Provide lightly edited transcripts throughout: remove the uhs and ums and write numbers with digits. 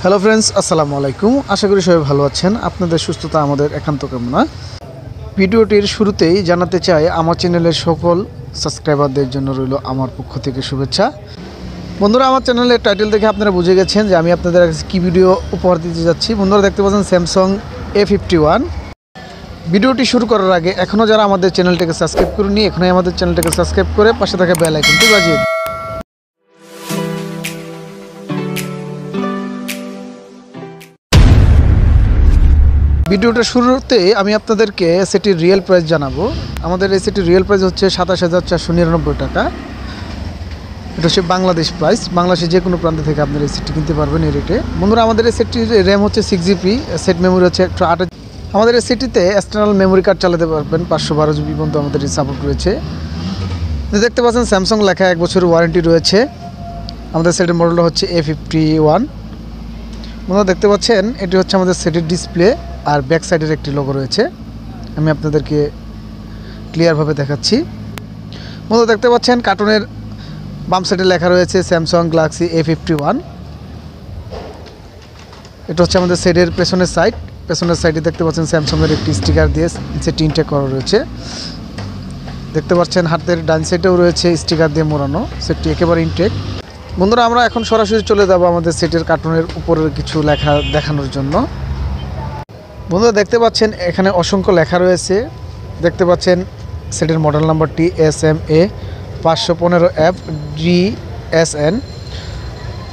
Hello friends, আসসালামু আলাইকুম। আশা করি সবাই ভালো আছেন। আপনাদের সুস্থতা আমাদের একান্ত কামনা। ভিডিওটির শুরুতেই জানাতে চাই আমার চ্যানেলের সকল সাবস্ক্রাইবারদের জন্য রইল আমার পক্ষ থেকে শুভেচ্ছা। বন্ধুরা, আমার চ্যানেলের টাইটেল দেখে আপনারা বুঝে গেছেন যে আমি আপনাদের কাছে কী ভিডিও উপহার দিতে যাচ্ছি। বন্ধুরা, দেখতে পাচ্ছেন স্যামসাং A51। ভিডিওটি শুরু করার আগে এখনও যারা আমাদের চ্যানেলটাকে সাবস্ক্রাইব করেনি, এখনই আমাদের চ্যানেলটাকে সাবস্ক্রাইব করে পাশে থাকা বেল আইকনটি বাজিয়ে দিন। ভিডিওটা শুরুতে আমি আপনাদেরকে সেটির রিয়েল প্রাইস জানাবো। আমাদের এই সেটির রিয়েল প্রাইস হচ্ছে ২৭,৪৯৯ টাকা। এটা হচ্ছে বাংলাদেশ প্রাইস। বাংলাদেশে যে কোনো প্রান্ত থেকে আপনারা এই সেটটি কিনতে পারবেন এই রেটে। বন্ধুরা, আমাদের এই সেটটির র্যাম হচ্ছে 6GB, সেট মেমোরি হচ্ছে 128। আমাদের এই সেটটিতে এক্সটার্নাল মেমোরি কার্ড চালাতে পারবেন 512GB পর্যন্ত আমাদের এই সাপোর্ট রয়েছে। দেখতে পাচ্ছেন স্যামসাং লেখা 1 বছরের ওয়ারেন্টি রয়েছে। আমাদের সেটের মডেলটা হচ্ছে A51। বন্ধুরা, দেখতে পাচ্ছেন এটি হচ্ছে আমাদের সেটের ডিসপ্লে আর ব্যাক সাইডের একটি লোগো রয়েছে। আমি আপনাদেরকে ক্লিয়ারভাবে দেখাচ্ছি। বন্ধুরা, দেখতে পাচ্ছেন কার্টুনের বাম সাইডে লেখা রয়েছে স্যামসাং গ্যালাক্সি A51। এটা হচ্ছে আমাদের সেটের পেছনের সাইড। পেছনের সাইডে দেখতে পাচ্ছেন স্যামসাংয়ের একটি স্টিকার দিয়ে সেটটি ইনটেক করা রয়েছে। দেখতে পাচ্ছেন হাতের ডান সাইডেও রয়েছে স্টিকার দিয়ে মোড়ানো। সেটটি একেবারে ইনটেক। বন্ধুরা, আমরা এখন সরাসরি চলে যাব আমাদের সেটের কার্টুনের উপরের কিছু লেখা দেখানোর জন্য। বন্ধুরা, দেখতে পাচ্ছেন এখানে অসংখ্য লেখা রয়েছে। দেখতে পাচ্ছেন সেটের মডেল নাম্বারটি SMA 515FDSN।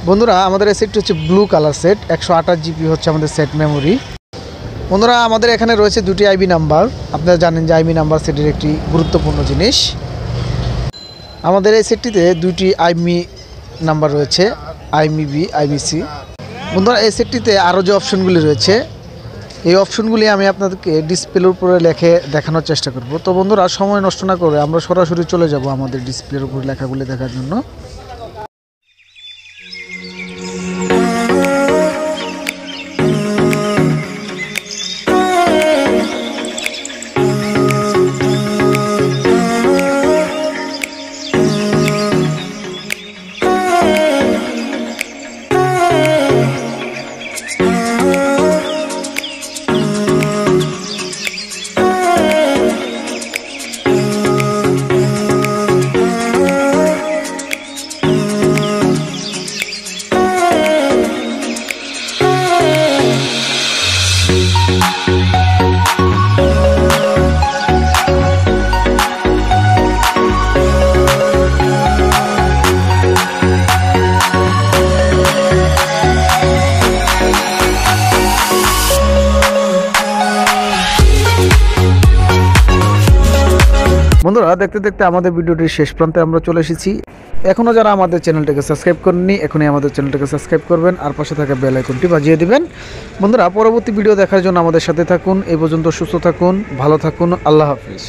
বন্ধুরা, আমাদের এই সেটটি হচ্ছে ব্লু কালার সেট। 128GB হচ্ছে আমাদের সেট মেমোরি। বন্ধুরা, আমাদের এখানে রয়েছে দুটি IB নাম্বার। আপনারা জানেন যে IB নাম্বার সেটের একটি গুরুত্বপূর্ণ জিনিস। আমাদের এই সেটটিতে দুটি IB নাম্বার রয়েছে, IMEB, IBC। বন্ধুরা, এই সেটটিতে আরও যে অপশনগুলি রয়েছে, এই অপশনগুলি আমি আপনাদেরকে ডিসপ্লের উপরে লিখে দেখানোর চেষ্টা করব। তো বন্ধুরা, সময় নষ্ট না করে আমরা সরাসরি চলে যাব আমাদের ডিসপ্লের উপরে লেখাগুলি দেখার জন্য। বন্ধুরা, দেখতে দেখতে আমাদের ভিডিওটির শেষ প্রান্তে আমরা চলে এসেছি। এখনও যারা আমাদের চ্যানেলটাকে সাবস্ক্রাইব করেননি, এখনই আমাদের চ্যানেলটাকে সাবস্ক্রাইব করবেন আর পাশে থাকা বেল আইকনটি বাজিয়ে দিবেন। বন্ধুরা, পরবর্তী ভিডিও দেখার জন্য আমাদের সাথে থাকুন। এই পর্যন্ত সুস্থ থাকুন, ভালো থাকুন। আল্লাহ হাফিজ।